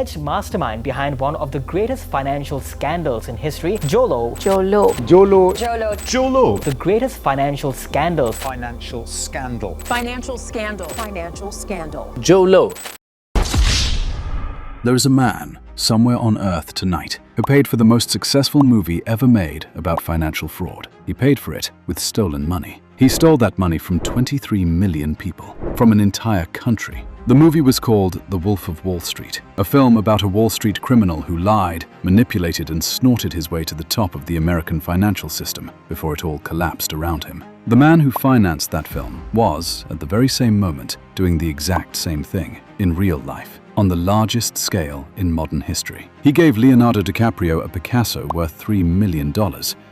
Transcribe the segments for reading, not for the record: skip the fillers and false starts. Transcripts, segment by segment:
alleged mastermind behind one of the greatest financial scandals in history, Jolo. The greatest financial scandals. Financial scandal. Jolo. There is a man somewhere on Earth tonight who paid for the most successful movie ever made about financial fraud. He paid for it with stolen money. He stole that money from 23 million people, from an entire country. The movie was called The Wolf of Wall Street, a film about a Wall Street criminal who lied, manipulated, and snorted his way to the top of the American financial system before it all collapsed around him. The man who financed that film was, at the very same moment, doing the exact same thing in real life, on the largest scale in modern history. He gave Leonardo DiCaprio a Picasso worth $3 million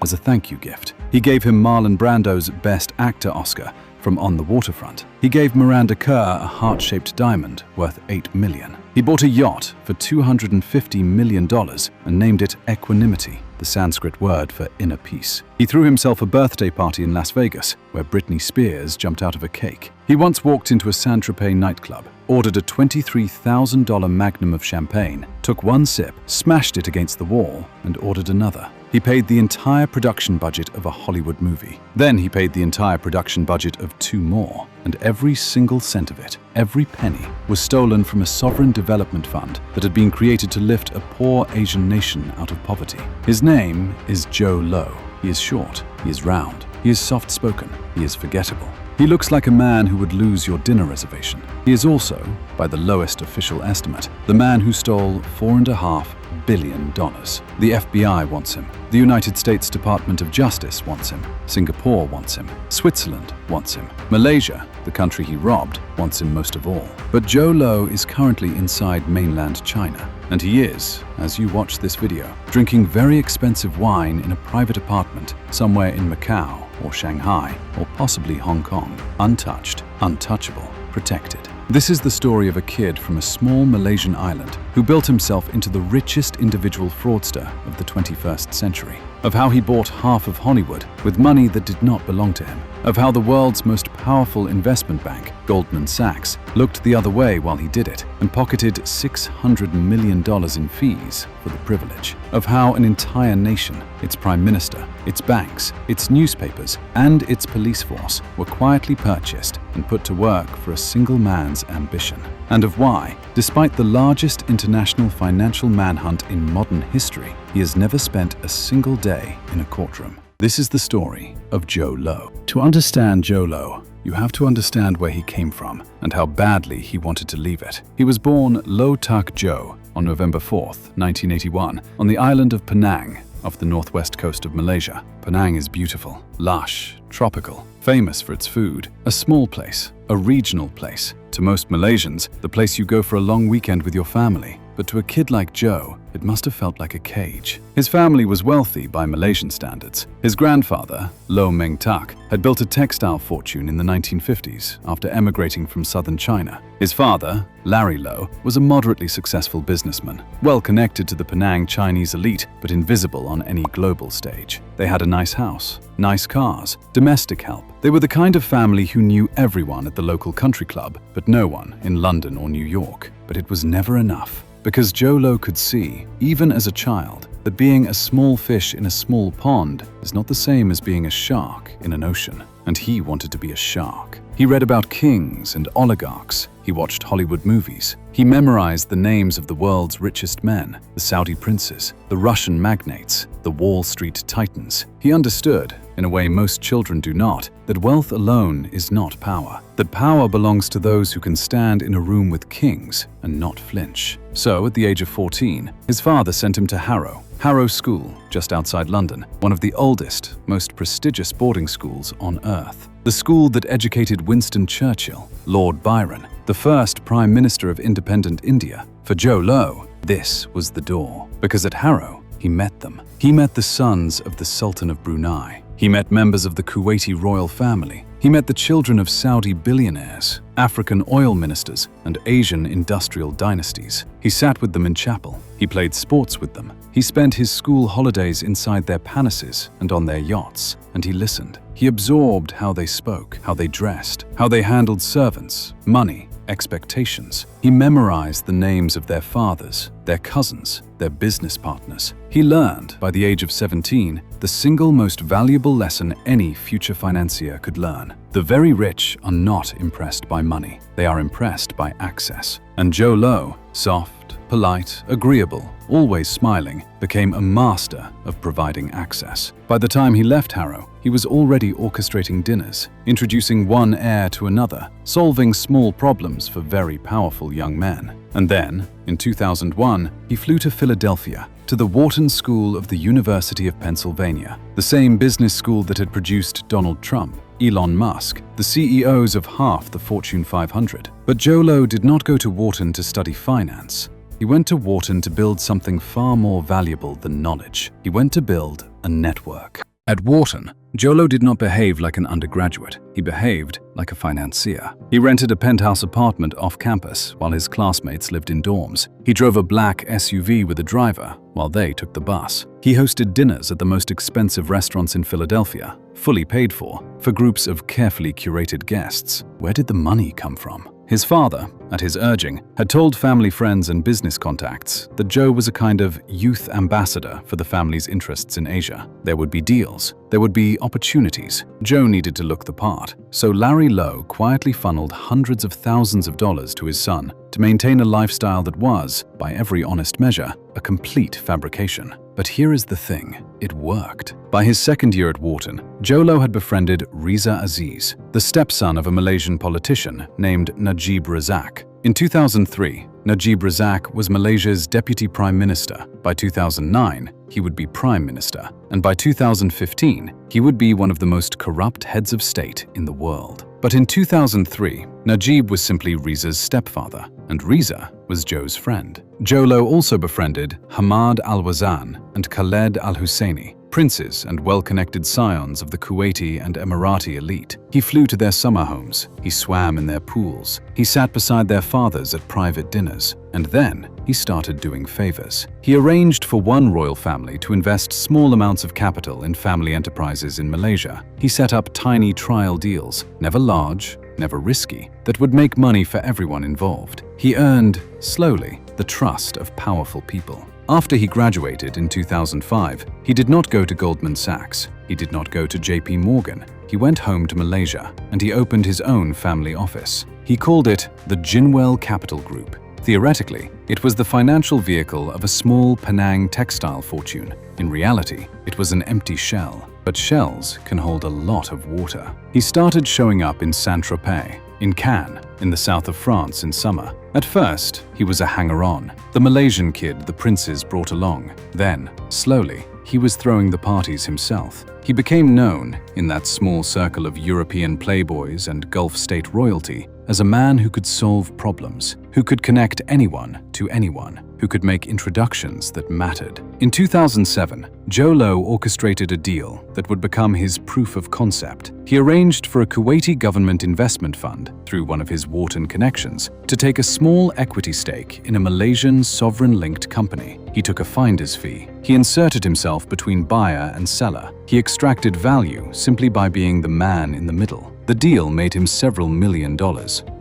as a thank you gift. He gave him Marlon Brando's Best Actor Oscar from On the Waterfront. He gave Miranda Kerr a heart-shaped diamond worth $8 million. He bought a yacht for $250 million and named it Equanimity, the Sanskrit word for inner peace. He threw himself a birthday party in Las Vegas, where Britney Spears jumped out of a cake. He once walked into a Saint-Tropez nightclub, ordered a $23,000 magnum of champagne, took one sip, smashed it against the wall, and ordered another. He paid the entire production budget of a Hollywood movie. Then he paid the entire production budget of 2 more, and every single cent of it, every penny, was stolen from a sovereign development fund that had been created to lift a poor Asian nation out of poverty. His name is Joe Low. He is short, he is round, he is soft-spoken, he is forgettable. He looks like a man who would lose your dinner reservation. He is also, by the lowest official estimate, the man who stole $4.5 billion. The FBI wants him. The United States Department of Justice wants him. Singapore wants him. Switzerland wants him. Malaysia, the country he robbed, wants him most of all. But Joe Low is currently inside mainland China, and he is, as you watch this video, drinking very expensive wine in a private apartment somewhere in Macau or Shanghai or possibly Hong Kong, untouched, untouchable, protected. This is the story of a kid from a small Malaysian island who built himself into the richest individual fraudster of the 21st century, of how he bought half of Hollywood with money that did not belong to him, of how the world's most powerful investment bank, Goldman Sachs, looked the other way while he did it and pocketed $600 million in fees for the privilege, of how an entire nation, its prime minister, its banks, its newspapers, and its police force were quietly purchased and put to work for a single man's ambition, and of why, despite the largest international financial manhunt in modern history, he has never spent a single day in a courtroom. This is the story of Joe Low. To understand Joe Low, you have to understand where he came from and how badly he wanted to leave it. He was born Low Tak Joe on November 4th, 1981, on the island of Penang, off the northwest coast of Malaysia. Penang is beautiful, lush, tropical, famous for its food, a small place, a regional place. To most Malaysians, the place you go for a long weekend with your family. But to a kid like Joe, it must have felt like a cage. His family was wealthy by Malaysian standards. His grandfather, Low Meng Tak, had built a textile fortune in the 1950s after emigrating from southern China. His father, Larry Low, was a moderately successful businessman, well connected to the Penang Chinese elite, but invisible on any global stage. They had a nice house, nice cars, domestic help. They were the kind of family who knew everyone at the local country club, but no one in London or New York. But it was never enough. Because Joe Low could see, even as a child, that being a small fish in a small pond is not the same as being a shark in an ocean, and he wanted to be a shark. He read about kings and oligarchs. He watched Hollywood movies. He memorized the names of the world's richest men, the Saudi princes, the Russian magnates, the Wall Street titans. He understood, in a way most children do not, that wealth alone is not power, that power belongs to those who can stand in a room with kings and not flinch. So, at the age of 14, his father sent him to Harrow School, just outside London, one of the oldest, most prestigious boarding schools on earth. The school that educated Winston Churchill, Lord Byron, the first Prime Minister of independent India. For Joe Low, this was the door, because at Harrow, he met them. He met the sons of the Sultan of Brunei. He met members of the Kuwaiti royal family. He met the children of Saudi billionaires, African oil ministers, and Asian industrial dynasties. He sat with them in chapel. He played sports with them. He spent his school holidays inside their palaces and on their yachts, and he listened. He absorbed how they spoke, how they dressed, how they handled servants, money, expectations. He memorized the names of their fathers, their cousins, their business partners. He learned, by the age of 17, the single most valuable lesson any future financier could learn. The very rich are not impressed by money. They are impressed by access. And Zhou Luo, soft, polite, agreeable, always smiling, became a master of providing access. By the time he left Harrow, he was already orchestrating dinners, introducing one heir to another, solving small problems for very powerful young men. And then, in 2001, he flew to Philadelphia, to the Wharton School of the University of Pennsylvania, the same business school that had produced Donald Trump, Elon Musk, the CEOs of half the Fortune 500. But Zhou Luo did not go to Wharton to study finance. He went to Wharton to build something far more valuable than knowledge. He went to build a network. At Wharton, Zhou Luo did not behave like an undergraduate. He behaved like a financier. He rented a penthouse apartment off campus while his classmates lived in dorms. He drove a black SUV with a driver while they took the bus. He hosted dinners at the most expensive restaurants in Philadelphia, fully paid for groups of carefully curated guests. Where did the money come from? His father, at his urging, had told family friends and business contacts that Zhou was a kind of youth ambassador for the family's interests in Asia. There would be deals. There would be opportunities. Zhou needed to look the part. So Larry Luo quietly funneled hundreds of thousands of dollars to his son to maintain a lifestyle that was, by every honest measure, a complete fabrication. But here is the thing, it worked. By his second year at Wharton, Zhou Luo had befriended Reza Aziz, the stepson of a Malaysian politician named Najib Razak. In 2003, Najib Razak was Malaysia's deputy prime minister. By 2009, he would be prime minister. And by 2015, he would be one of the most corrupt heads of state in the world. But in 2003, Najib was simply Reza's stepfather, and Reza was Zhou's friend. Zhou Luo also befriended Hamad al-Wazan and Khaled al-Husseini, princes and well-connected scions of the Kuwaiti and Emirati elite. He flew to their summer homes, he swam in their pools, he sat beside their fathers at private dinners, and then he started doing favors. He arranged for one royal family to invest small amounts of capital in family enterprises in Malaysia. He set up tiny trial deals, never large, never risky, that would make money for everyone involved. He earned, slowly, the trust of powerful people. After he graduated in 2005, he did not go to Goldman Sachs. He did not go to JP Morgan. He went home to Malaysia and he opened his own family office. He called it the Jinwell Capital Group. Theoretically, it was the financial vehicle of a small Penang textile fortune. In reality, it was an empty shell. But shells can hold a lot of water. He started showing up in Saint-Tropez, in Cannes, in the south of France in summer. At first, he was a hanger-on, the Malaysian kid the princes brought along. Then, slowly, he was throwing the parties himself. He became known, in that small circle of European playboys and Gulf state royalty, as a man who could solve problems, who could connect anyone to anyone, who could make introductions that mattered. In 2007, Zhou Luo orchestrated a deal that would become his proof of concept. He arranged for a Kuwaiti government investment fund, through one of his Wharton connections, to take a small equity stake in a Malaysian sovereign-linked company. He took a finder's fee. He inserted himself between buyer and seller. He extracted value simply by being the man in the middle. The deal made him several $1 million.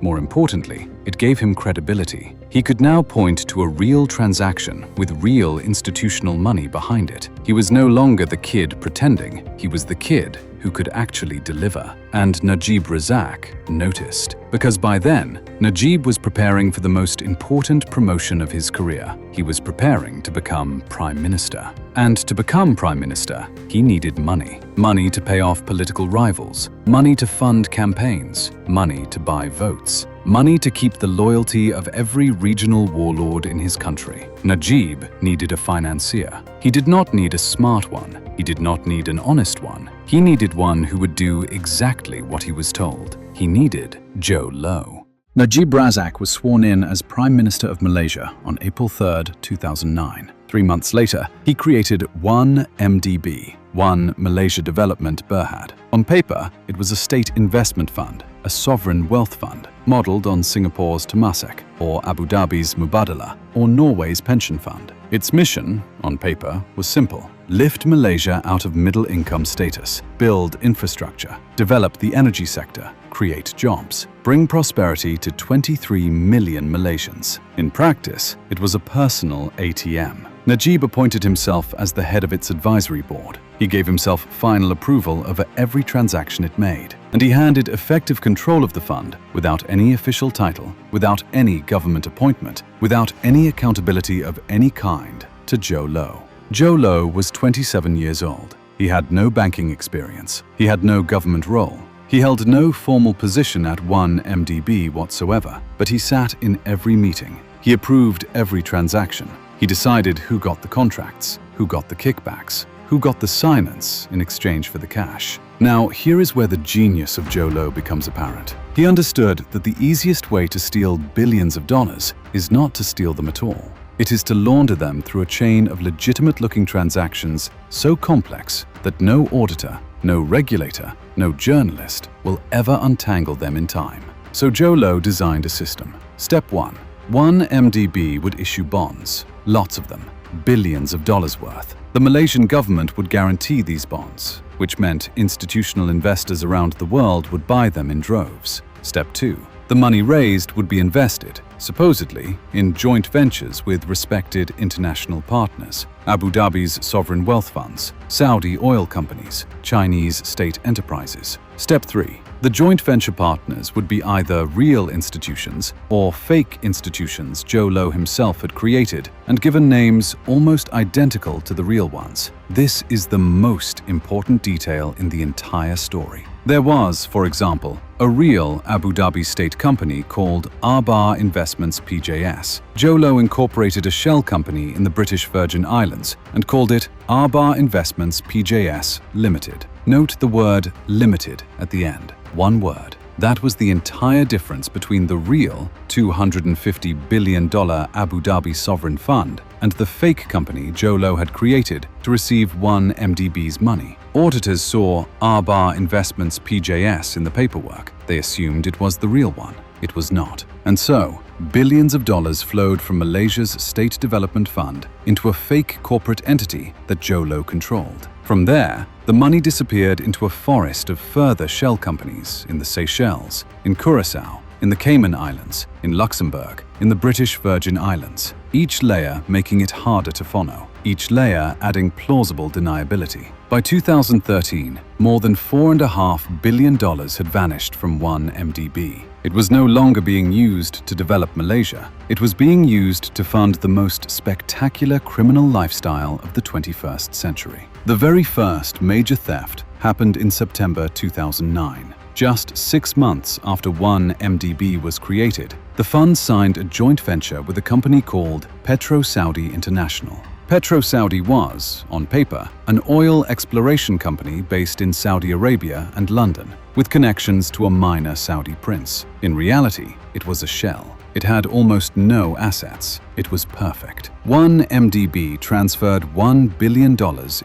More importantly, it gave him credibility. He could now point to a real transaction with real institutional money behind it. He was no longer the kid pretending. He was the kid who could actually deliver. And Najib Razak noticed, because by then, Najib was preparing for the most important promotion of his career. He was preparing to become prime minister. And to become prime minister, he needed money. Money to pay off political rivals, money to fund campaigns, money to buy votes, money to keep the loyalty of every regional warlord in his country. Najib needed a financier. He did not need a smart one. He did not need an honest one. He needed one who would do exactly what he was told. He needed Zhou Luo. Najib Razak was sworn in as Prime Minister of Malaysia on April 3, 2009. 3 months later, he created One MDB, One Malaysia Development Berhad. On paper, it was a state investment fund. a sovereign wealth fund, modeled on Singapore's Temasek, or Abu Dhabi's Mubadala, or Norway's pension fund. Its mission, on paper, was simple: lift Malaysia out of middle-income status, build infrastructure, develop the energy sector, create jobs, bring prosperity to 23 million Malaysians. In practice, it was a personal ATM. Najib appointed himself as the head of its advisory board. He gave himself final approval over every transaction it made, and he handed effective control of the fund without any official title, without any government appointment, without any accountability of any kind to Jho Low. Jho Low was 27 years old. He had no banking experience. He had no government role. He held no formal position at 1MDB whatsoever, but he sat in every meeting. He approved every transaction. He decided who got the contracts, who got the kickbacks, who got the silence in exchange for the cash. Now, here is where the genius of Jho Low becomes apparent. He understood that the easiest way to steal billions of dollars is not to steal them at all. It is to launder them through a chain of legitimate-looking transactions so complex that no auditor, no regulator, no journalist will ever untangle them in time. So Jho Low designed a system. Step 1. 1MDB would issue bonds, lots of them, billions of dollars worth. The Malaysian government would guarantee these bonds, which meant institutional investors around the world would buy them in droves. Step 2. The money raised would be invested, supposedly, in joint ventures with respected international partners: Abu Dhabi's sovereign wealth funds, Saudi oil companies, Chinese state enterprises. Step 3. The joint venture partners would be either real institutions or fake institutions Jho Low himself had created and given names almost identical to the real ones. This is the most important detail in the entire story. There was, for example, a real Abu Dhabi state company called Arba Investments PJS. Jho Low incorporated a shell company in the British Virgin Islands and called it Arba Investments PJS Limited. Note the word limited at the end. One word. That was the entire difference between the real $250 billion Abu Dhabi sovereign fund and the fake company Jho Low had created to receive 1MDB's money. Auditors saw Arba Investments PJS in the paperwork. They assumed it was the real one. It was not. And so, billions of dollars flowed from Malaysia's State Development Fund into a fake corporate entity that Jho Low controlled. From there, the money disappeared into a forest of further shell companies in the Seychelles, in Curaçao, in the Cayman Islands, in Luxembourg, in the British Virgin Islands, each layer making it harder to follow, each layer adding plausible deniability. By 2013, more than $4.5 billion had vanished from 1MDB. It was no longer being used to develop Malaysia. It was being used to fund the most spectacular criminal lifestyle of the 21st century. The very first major theft happened in September 2009. Just 6 months after 1MDB was created, the fund signed a joint venture with a company called Petro Saudi International. Petro Saudi was, on paper, an oil exploration company based in Saudi Arabia and London, with connections to a minor Saudi prince. In reality, it was a shell. It had almost no assets. It was perfect. 1MDB transferred $1 billion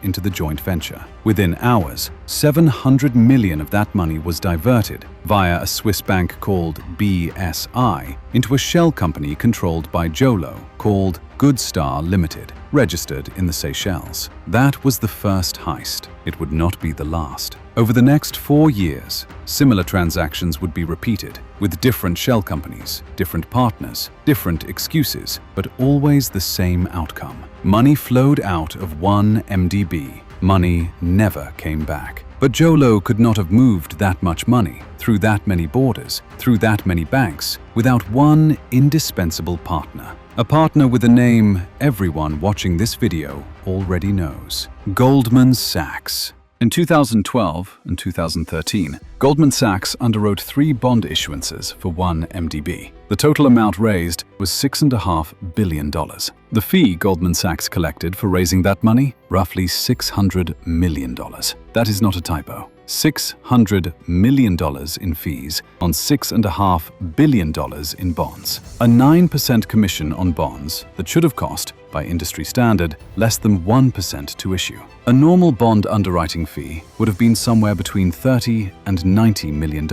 into the joint venture. Within hours, 700 million of that money was diverted via a Swiss bank called BSI into a shell company controlled by Jho Low called Goodstar Limited, registered in the Seychelles. That was the first heist. It would not be the last. Over the next 4 years, similar transactions would be repeated, with different shell companies, different partners, different excuses, but always the same outcome. Money flowed out of 1MDB. Money never came back. But Jho Low could not have moved that much money, through that many borders, through that many banks, without one indispensable partner. A partner with a name everyone watching this video already knows: Goldman Sachs. In 2012 and 2013, Goldman Sachs underwrote 3 bond issuances for 1MDB. The total amount raised was $6.5 billion. The fee Goldman Sachs collected for raising that money? Roughly $600 million. That is not a typo. $600 million in fees on $6.5 billion in bonds. A 9% commission on bonds that should have cost, by industry standard, less than 1% to issue. A normal bond underwriting fee would have been somewhere between $30 and $90 million.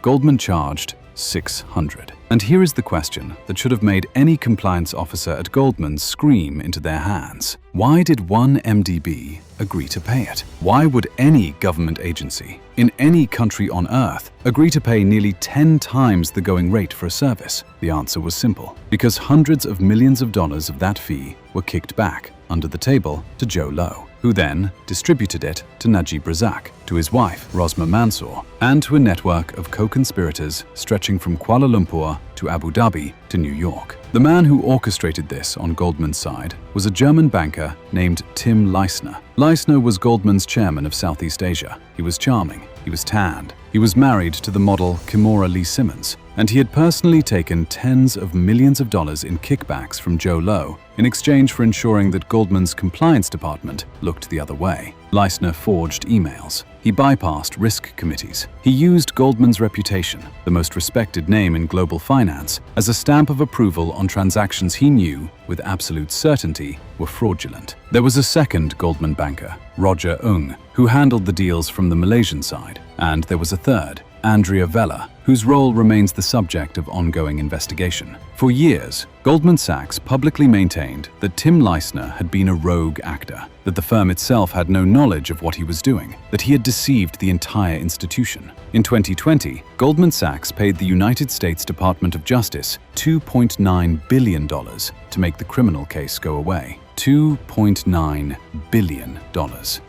Goldman charged $600. And here is the question that should have made any compliance officer at Goldman scream into their hands. Why did one MDB agree to pay it? Why would any government agency in any country on earth agree to pay nearly 10 times the going rate for a service? The answer was simple: because hundreds of millions of dollars of that fee were kicked back under the table to Joe Low, who then distributed it to Najib Razak, to his wife, Rosma Mansour, and to a network of co-conspirators stretching from Kuala Lumpur to Abu Dhabi to New York. The man who orchestrated this on Goldman's side was a German banker named Tim Leissner. Leissner was Goldman's chairman of Southeast Asia. He was charming, he was tanned, he was married to the model Kimora Lee Simmons, and he had personally taken tens of millions of dollars in kickbacks from Joe Low in exchange for ensuring that Goldman's compliance department looked the other way. Leissner forged emails. He bypassed risk committees. He used Goldman's reputation, the most respected name in global finance, as a stamp of approval on transactions he knew, with absolute certainty, were fraudulent. There was a second Goldman banker, Roger Ung, who handled the deals from the Malaysian side, and there was a third, Andrea Vella, whose role remains the subject of ongoing investigation. For years, Goldman Sachs publicly maintained that Tim Leissner had been a rogue actor, that the firm itself had no knowledge of what he was doing, that he had deceived the entire institution. In 2020, Goldman Sachs paid the United States Department of Justice $2.9 billion to make the criminal case go away. $2.9 billion.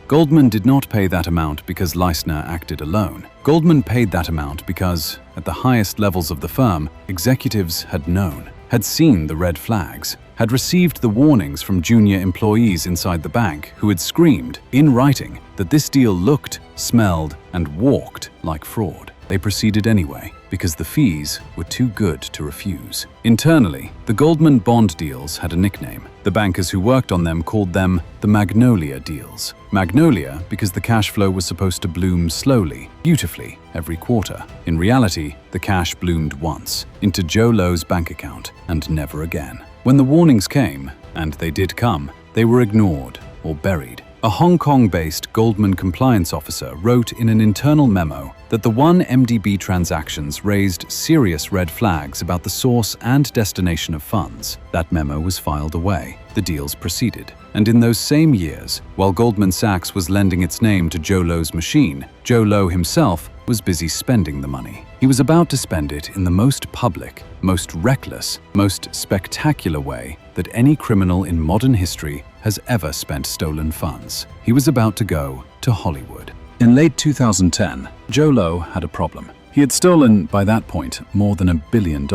Goldman did not pay that amount because Leissner acted alone. Goldman paid that amount because, at the highest levels of the firm, executives had known, had seen the red flags, had received the warnings from junior employees inside the bank who had screamed, in writing, that this deal looked, smelled, and walked like fraud. They proceeded anyway, because the fees were too good to refuse. Internally, the Goldman bond deals had a nickname. The bankers who worked on them called them the Magnolia deals. Magnolia because the cash flow was supposed to bloom slowly, beautifully, every quarter. In reality, the cash bloomed once, into Joe Low's bank account, and never again. When the warnings came, and they did come, they were ignored or buried. A Hong Kong-based Goldman compliance officer wrote in an internal memo that the 1MDB transactions raised serious red flags about the source and destination of funds. That memo was filed away. The deals proceeded. And in those same years, while Goldman Sachs was lending its name to Joe Low's machine, Joe Low himself was busy spending the money. He was about to spend it in the most public, most reckless, most spectacular way that any criminal in modern history has ever spent stolen funds. He was about to go to Hollywood. In late 2010, Joe Low had a problem. He had stolen, by that point, more than $1 billion.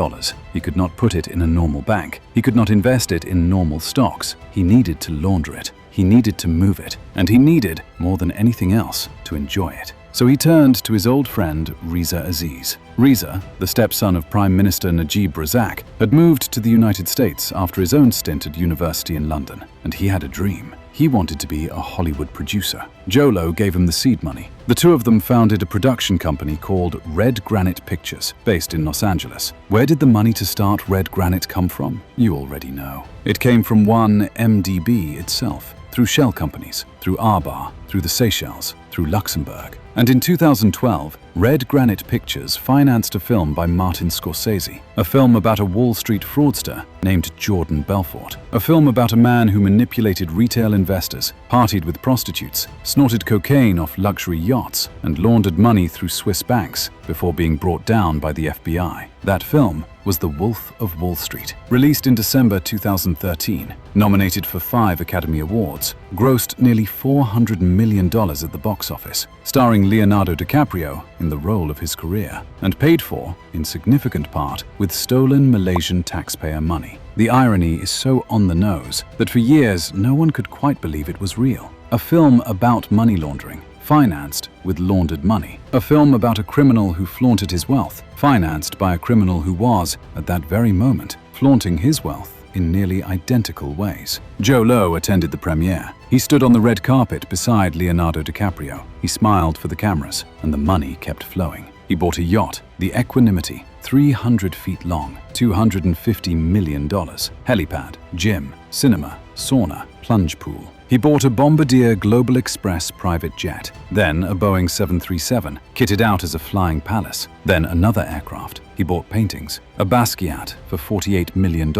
He could not put it in a normal bank. He could not invest it in normal stocks. He needed to launder it. He needed to move it. And he needed, more than anything else, to enjoy it. So he turned to his old friend Reza Aziz. Reza, the stepson of Prime Minister Najib Razak, had moved to the United States after his own stint at university in London, and he had a dream. He wanted to be a Hollywood producer. Joe Low gave him the seed money. The two of them founded a production company called Red Granite Pictures, based in Los Angeles. Where did the money to start Red Granite come from? You already know. It came from 1MDB itself, through shell companies, through Arbar, through the Seychelles, through Luxembourg. And in 2012, Red Granite Pictures financed a film by Martin Scorsese, a film about a Wall Street fraudster named Jordan Belfort, a film about a man who manipulated retail investors, partied with prostitutes, snorted cocaine off luxury yachts, and laundered money through Swiss banks before being brought down by the FBI. That film was The Wolf of Wall Street, released in December 2013, nominated for 5 Academy Awards, grossed nearly $400 million at the box office, starring Leonardo DiCaprio in the role of his career, and paid for, in significant part, with stolen Malaysian taxpayer money. The irony is so on the nose that for years no one could quite believe it was real. A film about money laundering, financed with laundered money. A film about a criminal who flaunted his wealth, financed by a criminal who was, at that very moment, flaunting his wealth in nearly identical ways. Joe Low attended the premiere. He stood on the red carpet beside Leonardo DiCaprio. He smiled for the cameras, and the money kept flowing. He bought a yacht, the Equanimity, 300 feet long, $250 million, helipad, gym, cinema, sauna, plunge pool. He bought a Bombardier Global Express private jet, then a Boeing 737, kitted out as a flying palace, then another aircraft. He bought paintings, a Basquiat for $48 million,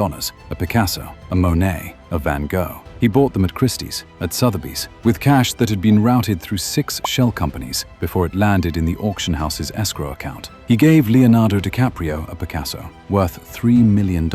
a Picasso, a Monet, a Van Gogh. He bought them at Christie's, at Sotheby's, with cash that had been routed through 6 shell companies before it landed in the auction house's escrow account. He gave Leonardo DiCaprio a Picasso, worth $3 million,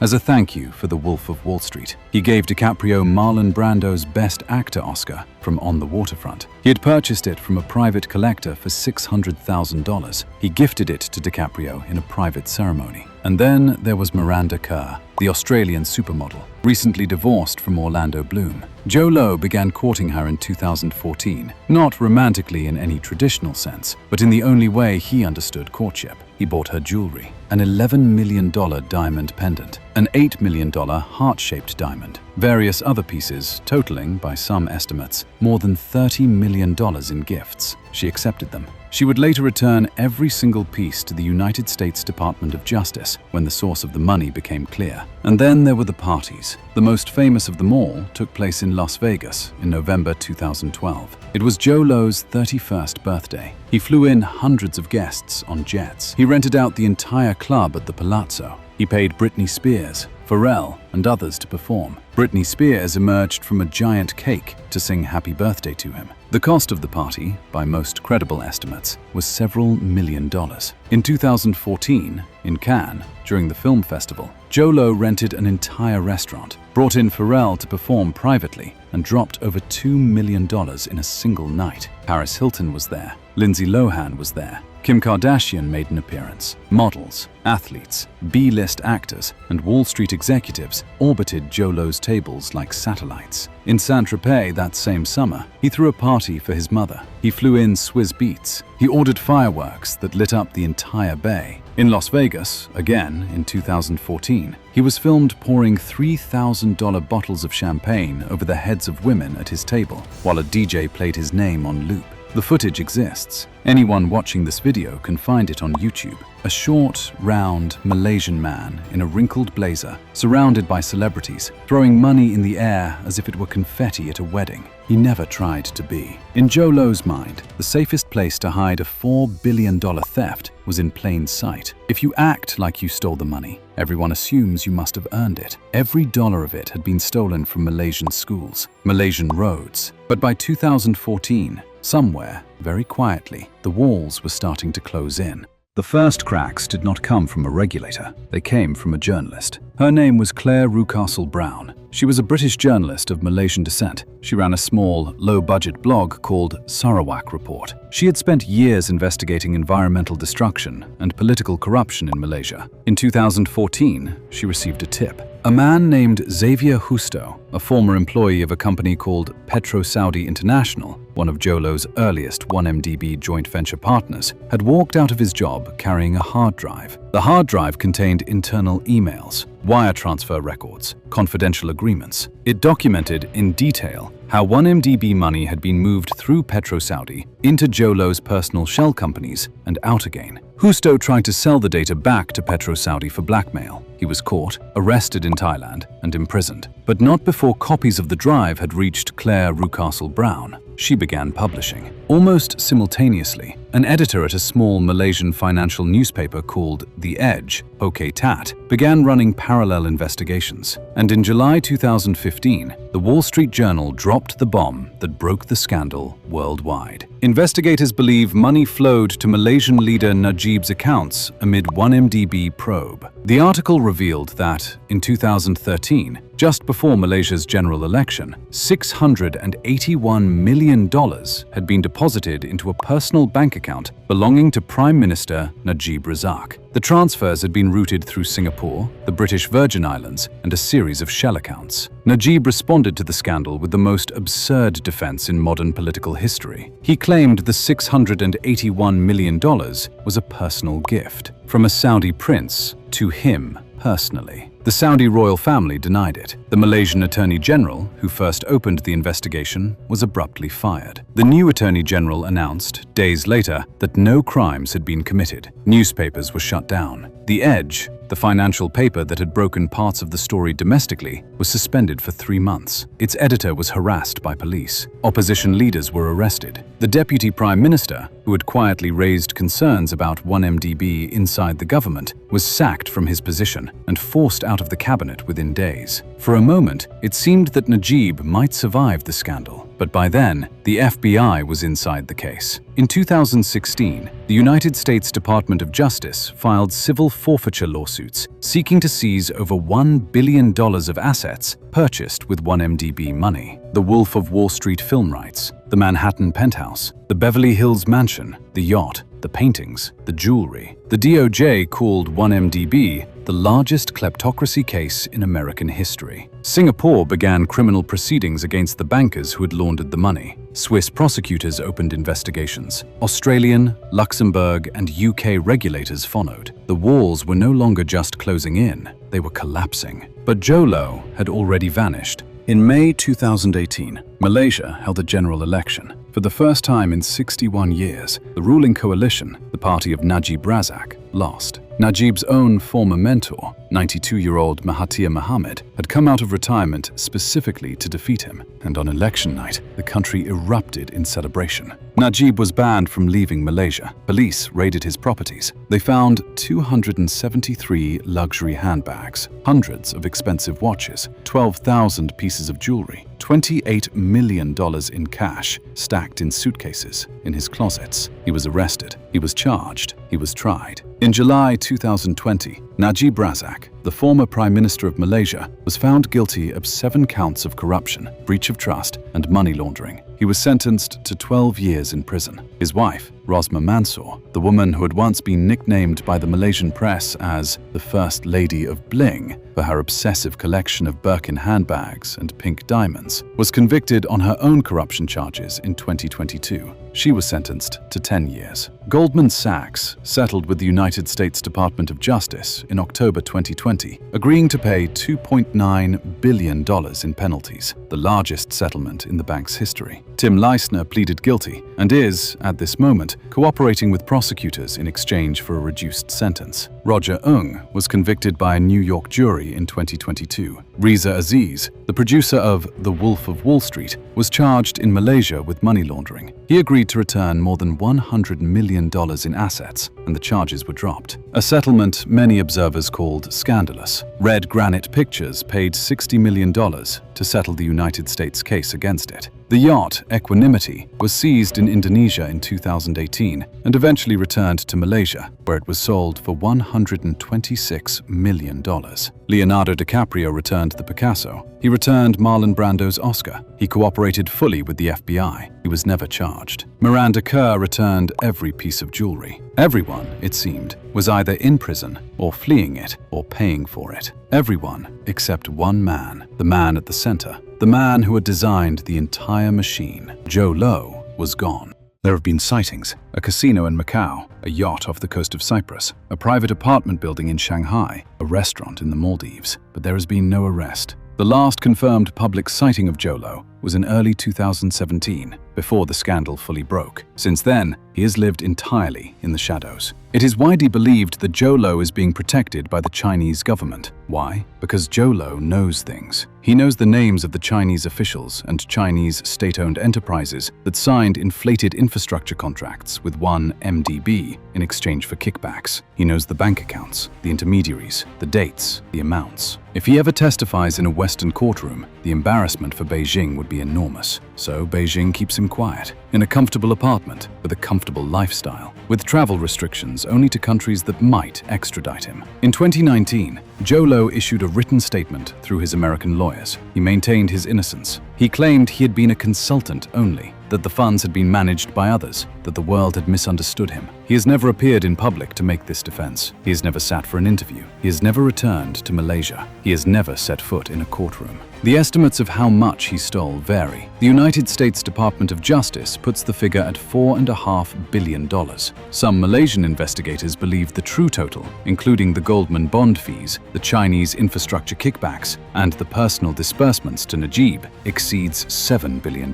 as a thank you for The Wolf of Wall Street. He gave DiCaprio Marlon Brando's Best Actor Oscar from On the Waterfront. He had purchased it from a private collector for $600,000. He gifted it to DiCaprio in a private ceremony. And then there was Miranda Kerr, the Australian supermodel, recently divorced from Orlando Bloom. Joe Low began courting her in 2014, not romantically in any traditional sense, but in the only way he understood courtship. He bought her jewelry, an $11 million diamond pendant, an $8 million heart-shaped diamond, various other pieces totaling, by some estimates, more than $30 million in gifts. She accepted them. She would later return every single piece to the United States Department of Justice when the source of the money became clear. And then there were the parties. The most famous of them all took place in Las Vegas in November 2012. It was Joe Low's 31st birthday. He flew in hundreds of guests on jets. He rented out the entire club at the Palazzo. He paid Britney Spears, Pharrell, and others to perform. Britney Spears emerged from a giant cake to sing happy birthday to him. The cost of the party, by most credible estimates, was several $1 million. In 2014, in Cannes, during the film festival, Joe Low rented an entire restaurant, brought in Pharrell to perform privately, and dropped over $2 million in a single night. Paris Hilton was there. Lindsay Lohan was there. Kim Kardashian made an appearance. Models, athletes, B-list actors, and Wall Street executives orbited Joe Low's tables like satellites. In Saint-Tropez that same summer, he threw a party for his mother. He flew in Swiss Beats. He ordered fireworks that lit up the entire bay. In Las Vegas, again in 2014, he was filmed pouring $3,000 bottles of champagne over the heads of women at his table, while a DJ played his name on loop. The footage exists. Anyone watching this video can find it on YouTube. A short, round Malaysian man in a wrinkled blazer, surrounded by celebrities, throwing money in the air as if it were confetti at a wedding. He never tried to be. In Joe Low's mind, the safest place to hide a $4 billion theft was in plain sight. If you act like you stole the money, everyone assumes you must have earned it. Every dollar of it had been stolen from Malaysian schools, Malaysian roads. But by 2014, somewhere, very quietly, the walls were starting to close in. The first cracks did not come from a regulator. They came from a journalist. Her name was Claire Rucastle Brown. She was a British journalist of Malaysian descent. She ran a small, low-budget blog called Sarawak Report. She had spent years investigating environmental destruction and political corruption in Malaysia. In 2014, she received a tip. A man named Xavier Justo, a former employee of a company called Petro-Saudi International, one of Joe Low's earliest 1MDB joint venture partners, had walked out of his job carrying a hard drive. The hard drive contained internal emails, wire transfer records, confidential agreements. It documented in detail how 1MDB money had been moved through Petro-Saudi into Joe Low's personal shell companies and out again. Justo tried to sell the data back to Petro-Saudi for blackmail. He was caught, arrested in Thailand, and imprisoned. But not before copies of the drive had reached Claire Rucastle Brown. She began publishing. Almost simultaneously, an editor at a small Malaysian financial newspaper called The Edge, OK Tat, began running parallel investigations. And in July 2015, the Wall Street Journal dropped the bomb that broke the scandal worldwide. Investigators believe money flowed to Malaysian leader Najib's accounts amid 1MDB probe. The article revealed that, in 2013, just before Malaysia's general election, $681 million had been deposited into a personal bank account belonging to Prime Minister Najib Razak. The transfers had been routed through Singapore, the British Virgin Islands, and a series of shell accounts. Najib responded to the scandal with the most absurd defense in modern political history. He claimed the $681 million was a personal gift from a Saudi prince to him personally. The Saudi royal family denied it. The Malaysian Attorney General, who first opened the investigation, was abruptly fired. The new Attorney General announced, days later, that no crimes had been committed. Newspapers were shut down. The Edge, the financial paper that had broken parts of the story domestically, was suspended for 3 months. Its editor was harassed by police. Opposition leaders were arrested. The Deputy Prime Minister, who had quietly raised concerns about 1MDB inside the government, was sacked from his position and forced out of the cabinet within days. For a moment, it seemed that Najib might survive the scandal, but by then, the FBI was inside the case. In 2016, the United States Department of Justice filed civil forfeiture lawsuits seeking to seize over $1 billion of assets purchased with 1MDB money. The Wolf of Wall Street film rights, the Manhattan penthouse, the Beverly Hills mansion, the yacht, the paintings, the jewelry. The DOJ called 1MDB the largest kleptocracy case in American history. Singapore began criminal proceedings against the bankers who had laundered the money. Swiss prosecutors opened investigations. Australian, Luxembourg, and UK regulators followed. The walls were no longer just closing in, they were collapsing. But Jolo had already vanished. In May 2018, Malaysia held a general election. For the first time in 61 years, the ruling coalition, the party of Najib Razak, lost. Najib's own former mentor, 92-year-old Mahathir Mohamad, had come out of retirement specifically to defeat him, and on election night, the country erupted in celebration. Najib was banned from leaving Malaysia. Police raided his properties. They found 273 luxury handbags, hundreds of expensive watches, 12,000 pieces of jewelry, $28 million in cash stacked in suitcases in his closets. He was arrested. He was charged. He was tried. In July 2020, Najib Razak, the former Prime Minister of Malaysia, was found guilty of 7 counts of corruption, breach of trust, and money laundering. He was sentenced to 12 years in prison. His wife, Rosma Mansour, the woman who had once been nicknamed by the Malaysian press as the First Lady of Bling for her obsessive collection of Birkin handbags and pink diamonds, was convicted on her own corruption charges in 2022. She was sentenced to 10 years. Goldman Sachs settled with the United States Department of Justice in October 2020, agreeing to pay $2.9 billion in penalties, the largest settlement in the bank's history. Tim Leissner pleaded guilty and is, at this moment, cooperating with prosecutors in exchange for a reduced sentence. Roger Ng was convicted by a New York jury in 2022. Riza Aziz, the producer of The Wolf of Wall Street, was charged in Malaysia with money laundering. He agreed to return more than $100 million in assets, and the charges were dropped. A settlement many observers called scandalous. Red Granite Pictures paid $60 million to settle the United States case against it. The yacht, Equanimity, was seized in Indonesia in 2018 and eventually returned to Malaysia, where it was sold for $126 million. Leonardo DiCaprio returned the Picasso. He returned Marlon Brando's Oscar. He cooperated fully with the FBI. He was never charged. Miranda Kerr returned every piece of jewelry. Everyone, it seemed, was either in prison or fleeing it or paying for it. Everyone except one man, the man at the center, the man who had designed the entire machine. Jolo was gone. There have been sightings: a casino in Macau, a yacht off the coast of Cyprus, a private apartment building in Shanghai, a restaurant in the Maldives, but there has been no arrest. The last confirmed public sighting of Jolo was in early 2017, before the scandal fully broke. Since then, he has lived entirely in the shadows. It is widely believed that Jolo is being protected by the Chinese government. Why? Because Jolo knows things. He knows the names of the Chinese officials and Chinese state-owned enterprises that signed inflated infrastructure contracts with 1MDB in exchange for kickbacks. He knows the bank accounts, the intermediaries, the dates, the amounts. If he ever testifies in a Western courtroom, the embarrassment for Beijing would be enormous. So Beijing keeps him quiet, in a comfortable apartment, with a comfortable lifestyle, with travel restrictions only to countries that might extradite him. In 2019, Jolo issued a written statement through his American lawyers. He maintained his innocence. He claimed he had been a consultant only, that the funds had been managed by others, that the world had misunderstood him. He has never appeared in public to make this defense. He has never sat for an interview. He has never returned to Malaysia. He has never set foot in a courtroom. The estimates of how much he stole vary. The United States Department of Justice puts the figure at $4.5 billion. Some Malaysian investigators believe the true total, including the Goldman bond fees, the Chinese infrastructure kickbacks, and the personal disbursements to Najib, exceeds $7 billion.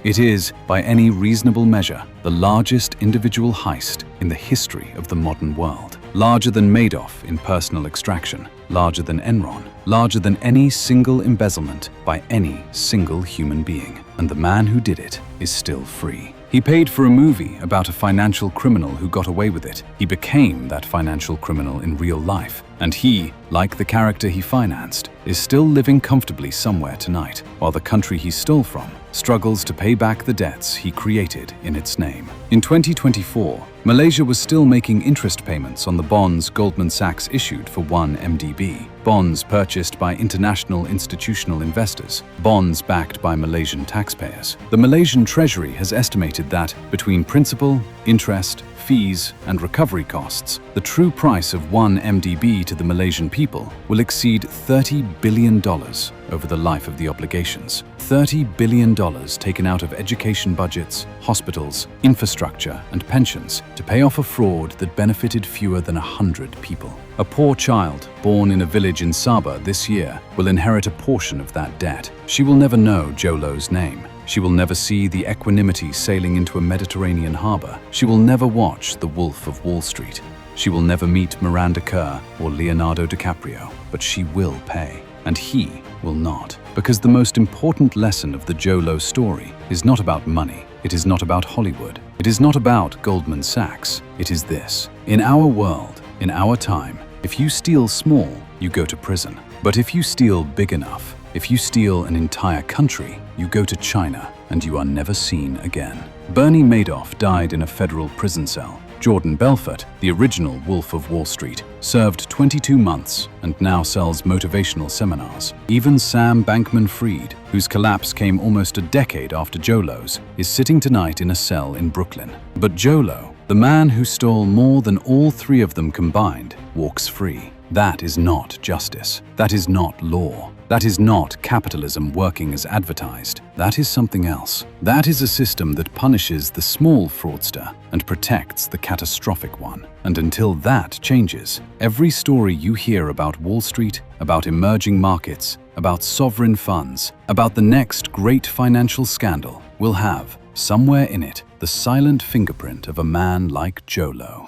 It is, by any reasonable measure, the largest individual heist in the history of the modern world. Larger than Madoff in personal extraction, larger than Enron, larger than any single embezzlement by any single human being. And the man who did it is still free. He paid for a movie about a financial criminal who got away with it. He became that financial criminal in real life. And he, like the character he financed, is still living comfortably somewhere tonight, while the country he stole from struggles to pay back the debts he created in its name. In 2024, Malaysia was still making interest payments on the bonds Goldman Sachs issued for 1 MDB, bonds purchased by international institutional investors, bonds backed by Malaysian taxpayers. The Malaysian Treasury has estimated that, between principal, interest, fees, and recovery costs, the true price of 1 MDB to the Malaysian people will exceed $30 billion over the life of the obligations. $30 billion taken out of education budgets, hospitals, infrastructure, and pensions to pay off a fraud that benefited fewer than 100 people. A poor child born in a village in Sabah this year will inherit a portion of that debt. She will never know Jolo's name. She will never see the equanimity sailing into a Mediterranean harbor. She will never watch The Wolf of Wall Street. She will never meet Miranda Kerr or Leonardo DiCaprio, but she will pay. And he will not. Because the most important lesson of the Jolo story is not about money. It is not about Hollywood. It is not about Goldman Sachs. It is this. In our world, in our time, if you steal small, you go to prison. But if you steal big enough, if you steal an entire country, you go to China and you are never seen again. Bernie Madoff died in a federal prison cell. Jordan Belfort, the original Wolf of Wall Street, served 22 months and now sells motivational seminars. Even Sam Bankman-Fried, whose collapse came almost a decade after Jolo's, is sitting tonight in a cell in Brooklyn. But Jolo, the man who stole more than all three of them combined, walks free. That is not justice. That is not law. That is not capitalism working as advertised. That is something else. That is a system that punishes the small fraudster and protects the catastrophic one. And until that changes, every story you hear about Wall Street, about emerging markets, about sovereign funds, about the next great financial scandal will have, somewhere in it, the silent fingerprint of a man like Jolo.